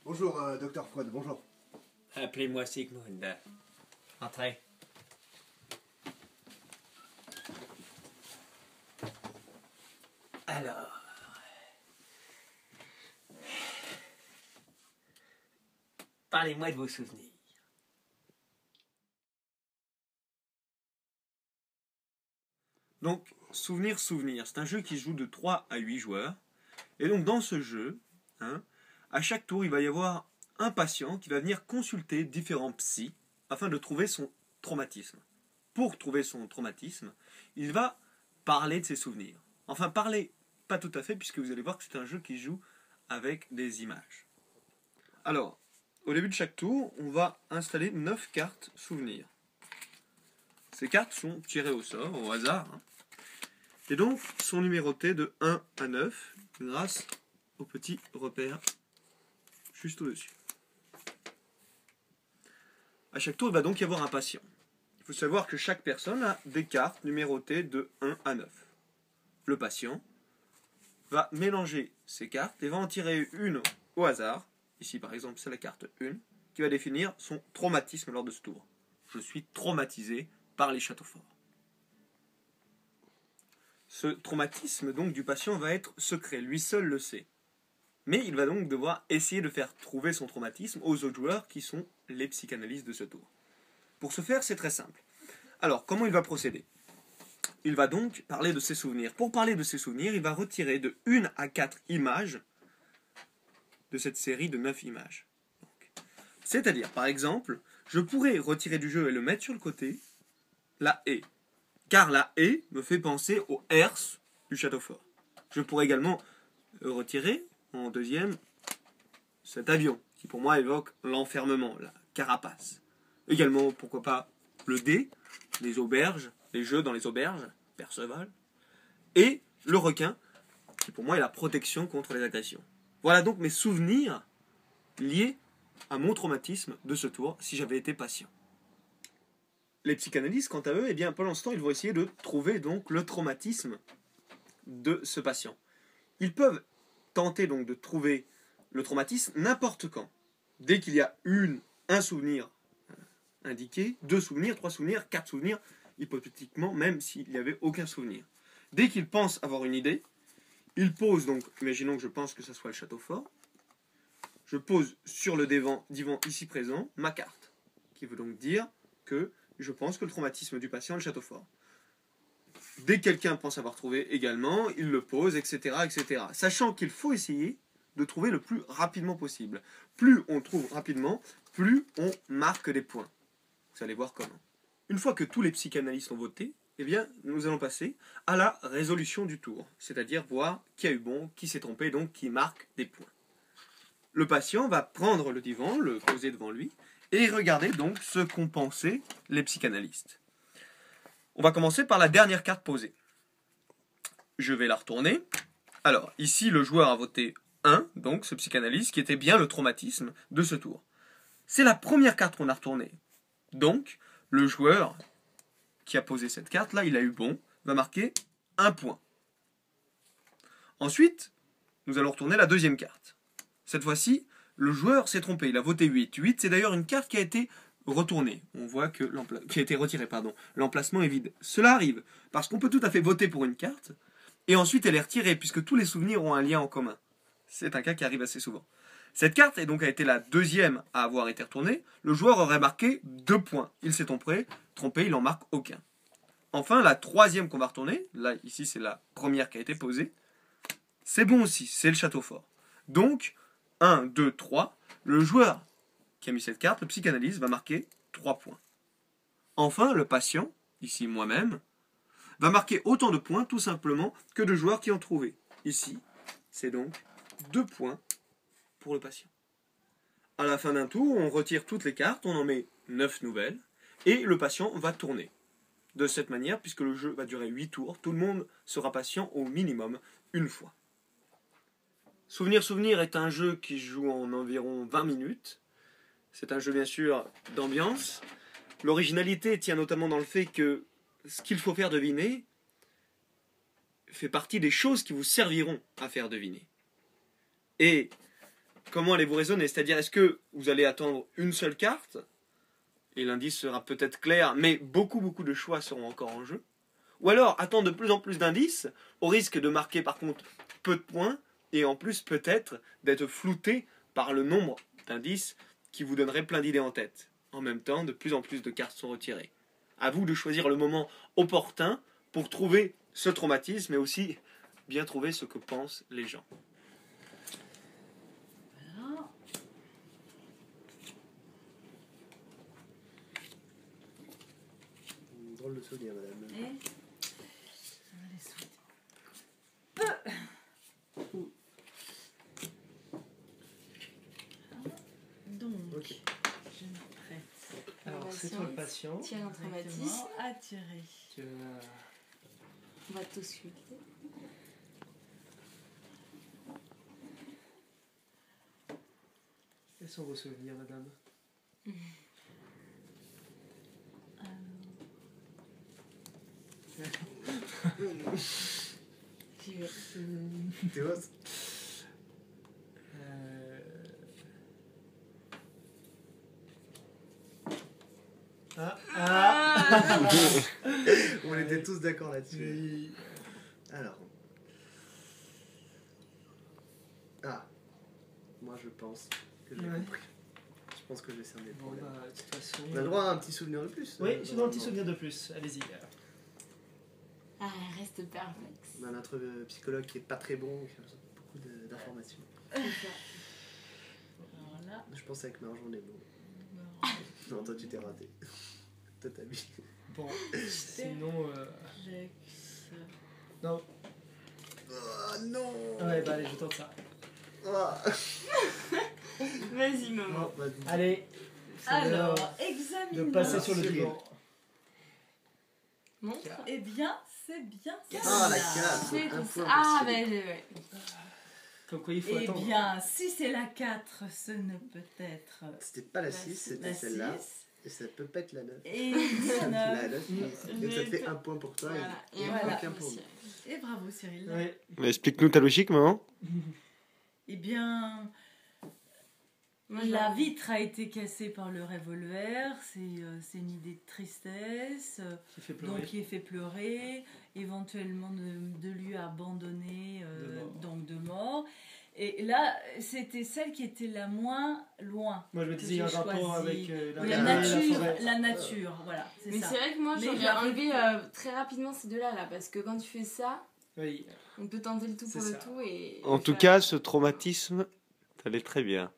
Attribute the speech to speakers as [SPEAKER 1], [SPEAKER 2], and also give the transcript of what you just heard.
[SPEAKER 1] Bonjour, docteur Freud, bonjour.
[SPEAKER 2] Appelez-moi Sigmund. Entrez. Alors. Parlez-moi de vos souvenirs.
[SPEAKER 3] Donc, souvenir, c'est un jeu qui se joue de 3 à 8 joueurs. Et donc, dans ce jeu, à chaque tour, il va y avoir un patient qui va venir consulter différents psys afin de trouver son traumatisme. Pour trouver son traumatisme, il va parler de ses souvenirs. Enfin, parler, pas tout à fait, puisque vous allez voir que c'est un jeu qui joue avec des images. Alors, au début de chaque tour, on va installer 9 cartes souvenirs. Ces cartes sont tirées au sort, au hasard, et donc sont numérotées de 1 à 9 grâce au petit repère juste au-dessus. À chaque tour, il va donc y avoir un patient. Il faut savoir que chaque personne a des cartes numérotées de 1 à 9. Le patient va mélanger ces cartes et va en tirer une au hasard. Ici, par exemple, c'est la carte 1, qui va définir son traumatisme lors de ce tour. Je suis traumatisé par les châteaux forts. Ce traumatisme donc du patient va être secret, lui seul le sait. Mais il va donc devoir essayer de faire trouver son traumatisme aux autres joueurs qui sont les psychanalystes de ce tour. Pour ce faire, c'est très simple. Alors, comment il va procéder? Il va donc parler de ses souvenirs. Pour parler de ses souvenirs, il va retirer de 1 à 4 images de cette série de 9 images. C'est-à-dire, par exemple, je pourrais retirer du jeu et le mettre sur le côté la haie. Car la haie me fait penser au herse du château fort. Je pourrais également retirer, en deuxième, cet avion, qui pour moi évoque l'enfermement, la carapace. Également, pourquoi pas, le dé, les auberges, les jeux dans les auberges, Perceval, et le requin, qui pour moi est la protection contre les agressions. Voilà donc mes souvenirs liés à mon traumatisme de ce tour, si j'avais été patient. Les psychanalystes, quant à eux, pendant ce temps, ils vont essayer de trouver donc le traumatisme de ce patient. Ils peuvent tenter donc de trouver le traumatisme n'importe quand. Dès qu'il y a un souvenir indiqué, 2 souvenirs, 3 souvenirs, 4 souvenirs, hypothétiquement, même s'il n'y avait aucun souvenir. Dès qu'ils pensent avoir une idée, ils posent donc, imaginons que je pense que ce soit le château fort, je pose sur le divan ici présent ma carte, qui veut donc dire que je pense que le traumatisme du patient est le château fort. Dès que quelqu'un pense avoir trouvé également, il le pose, etc., etc. Sachant qu'il faut essayer de trouver le plus rapidement possible. Plus on trouve rapidement, plus on marque des points. Vous allez voir comment. Une fois que tous les psychanalystes ont voté, nous allons passer à la résolution du tour. C'est-à-dire voir qui a eu bon, qui s'est trompé, donc qui marque des points. Le patient va prendre le divan, le poser devant lui, et regarder donc ce qu'ont pensé les psychanalystes. On va commencer par la dernière carte posée. Je vais la retourner. Alors, ici, le joueur a voté 1, donc ce psychanalyste, qui était bien le traumatisme de ce tour. C'est la première carte qu'on a retournée. Donc, le joueur qui a posé cette carte-là, il a eu bon, va marquer 1 point. Ensuite, nous allons retourner la deuxième carte. Cette fois-ci, le joueur s'est trompé, il a voté 8. 8, c'est d'ailleurs une carte qui a été retournée. On voit que qui a été retirée, pardon. L'emplacement est vide. Cela arrive, parce qu'on peut tout à fait voter pour une carte, et ensuite elle est retirée, puisque tous les souvenirs ont un lien en commun. C'est un cas qui arrive assez souvent. Cette carte a été la deuxième à avoir été retournée. Le joueur aurait marqué 2 points. Il s'est trompé, il n'en marque aucun. Enfin, la troisième qu'on va retourner, là, ici, c'est la première qui a été posée. C'est bon aussi, c'est le château fort. Donc, 1, 2, 3, le joueur qui a mis cette carte, le psychanalyste, va marquer 3 points. Enfin, le patient, ici moi-même, va marquer autant de points tout simplement que de joueurs qui ont trouvé. Ici, c'est donc 2 points pour le patient. À la fin d'un tour, on retire toutes les cartes, on en met 9 nouvelles, et le patient va tourner. De cette manière, puisque le jeu va durer 8 tours, tout le monde sera patient au minimum une fois. Souvenir est un jeu qui joue en environ 20 minutes. C'est un jeu bien sûr d'ambiance. L'originalité tient notamment dans le fait que ce qu'il faut faire deviner fait partie des choses qui vous serviront à faire deviner. Et comment allez-vous raisonner? C'est-à-dire, est-ce que vous allez attendre une seule carte, et l'indice sera peut-être clair, mais beaucoup de choix seront encore en jeu? Ou alors, attendre de plus en plus d'indices, au risque de marquer par contre peu de points, et en plus peut-être d'être flouté par le nombre d'indices qui vous donnerait plein d'idées en tête. En même temps, de plus en plus de cartes sont retirées. À vous de choisir le moment opportun pour trouver ce traumatisme, mais aussi bien trouver ce que pensent les gens.
[SPEAKER 1] Voilà.
[SPEAKER 4] Drôle de souvenir, madame.
[SPEAKER 1] Et on va les souhaiter. Donc,
[SPEAKER 4] Ok.
[SPEAKER 1] je m'apprête
[SPEAKER 5] Alors, c'est toi le patient.
[SPEAKER 6] Tire un traumatisme.
[SPEAKER 1] exactement à tirer.
[SPEAKER 5] Tu as-
[SPEAKER 6] On va tout suivre.
[SPEAKER 5] Quels sont vos souvenirs, madame?
[SPEAKER 6] J'y vais.
[SPEAKER 4] Théos.
[SPEAKER 5] Euh, Ah.
[SPEAKER 4] On était tous d'accord là-dessus.
[SPEAKER 5] Oui.
[SPEAKER 4] Alors. Ah. Moi, je pense que j'ai
[SPEAKER 5] Ouais.
[SPEAKER 4] compris. Je pense que j'ai cerné le
[SPEAKER 5] Bon,
[SPEAKER 4] problème.
[SPEAKER 5] bah, de toute façon.
[SPEAKER 4] On a le droit à un petit souvenir de plus.
[SPEAKER 5] Oui, j'ai un petit
[SPEAKER 4] normalement.
[SPEAKER 5] souvenir de plus. Allez-y.
[SPEAKER 6] Ah, elle reste perplexe.
[SPEAKER 4] On a notre psychologue qui est pas très bon, qui a besoin de beaucoup d'informations.
[SPEAKER 6] C'est ça.
[SPEAKER 1] Alors là,
[SPEAKER 4] Je pense avec Marjon, on est bon. Non, toi, tu t'es raté. Toi, t'as mis.
[SPEAKER 5] Bon, sinon.
[SPEAKER 1] Jex.
[SPEAKER 5] Non.
[SPEAKER 4] Oh non.
[SPEAKER 5] Ouais, bah, allez, je tente ça.
[SPEAKER 4] Ah.
[SPEAKER 6] Vas-y, maman.
[SPEAKER 4] Non, vas-y.
[SPEAKER 5] Allez. c'est
[SPEAKER 1] Alors,
[SPEAKER 5] l'heure
[SPEAKER 1] examinons.
[SPEAKER 5] de passer
[SPEAKER 4] Alors,
[SPEAKER 5] sur le
[SPEAKER 4] Cyril.
[SPEAKER 5] divan.
[SPEAKER 6] Montre.
[SPEAKER 1] Eh bien, c'est bien ça.
[SPEAKER 4] Ah, la 4.
[SPEAKER 6] C'est
[SPEAKER 4] Un
[SPEAKER 6] tout
[SPEAKER 4] point
[SPEAKER 6] ça. Ah,
[SPEAKER 4] pour Cyril.
[SPEAKER 6] ben, ouais.
[SPEAKER 5] Comme quoi, il faut
[SPEAKER 1] Eh
[SPEAKER 5] attendre.
[SPEAKER 1] bien, si c'est la 4, ce ne peut être
[SPEAKER 4] C'était pas la
[SPEAKER 6] La
[SPEAKER 4] 6,
[SPEAKER 6] six,
[SPEAKER 4] c'était
[SPEAKER 1] la
[SPEAKER 4] celle-là.
[SPEAKER 1] 6
[SPEAKER 4] Et ça peut pas être la 9.
[SPEAKER 1] et
[SPEAKER 4] La
[SPEAKER 1] 19.
[SPEAKER 4] 9. Donc ça te fait un point pour toi
[SPEAKER 6] Voilà.
[SPEAKER 4] et
[SPEAKER 6] Et
[SPEAKER 1] voilà.
[SPEAKER 4] aucun pour nous.
[SPEAKER 1] Et bravo Cyril.
[SPEAKER 5] Ouais.
[SPEAKER 3] Explique-nous ta logique, maman.
[SPEAKER 1] Eh bien,
[SPEAKER 6] Moi,
[SPEAKER 1] la vitre a été cassée par le revolver, c'est une idée de tristesse,
[SPEAKER 5] Qui fait pleurer.
[SPEAKER 1] donc qui fait pleurer, éventuellement de lui abandonner,
[SPEAKER 5] De mort.
[SPEAKER 1] donc de mort. Et là, c'était celle qui était la moins loin.
[SPEAKER 5] Moi, je me
[SPEAKER 1] que
[SPEAKER 5] disais, il y a un
[SPEAKER 1] j'ai
[SPEAKER 5] rapport
[SPEAKER 1] choisi.
[SPEAKER 5] avec
[SPEAKER 1] La
[SPEAKER 5] la
[SPEAKER 1] nature,
[SPEAKER 5] forêt.
[SPEAKER 1] la nature, voilà, c'est
[SPEAKER 6] Mais
[SPEAKER 1] ça.
[SPEAKER 6] c'est vrai que moi,
[SPEAKER 1] Mais
[SPEAKER 6] j'aurais
[SPEAKER 1] j'arrive
[SPEAKER 6] enlevé
[SPEAKER 1] pas.
[SPEAKER 6] très rapidement ces deux-là, là, parce que quand tu fais ça,
[SPEAKER 5] Oui.
[SPEAKER 6] on peut tenter le tout
[SPEAKER 5] C'est
[SPEAKER 6] pour le
[SPEAKER 5] ça.
[SPEAKER 6] tout et.
[SPEAKER 3] En tout
[SPEAKER 6] faire-
[SPEAKER 3] cas, ce traumatisme, ça allait très bien.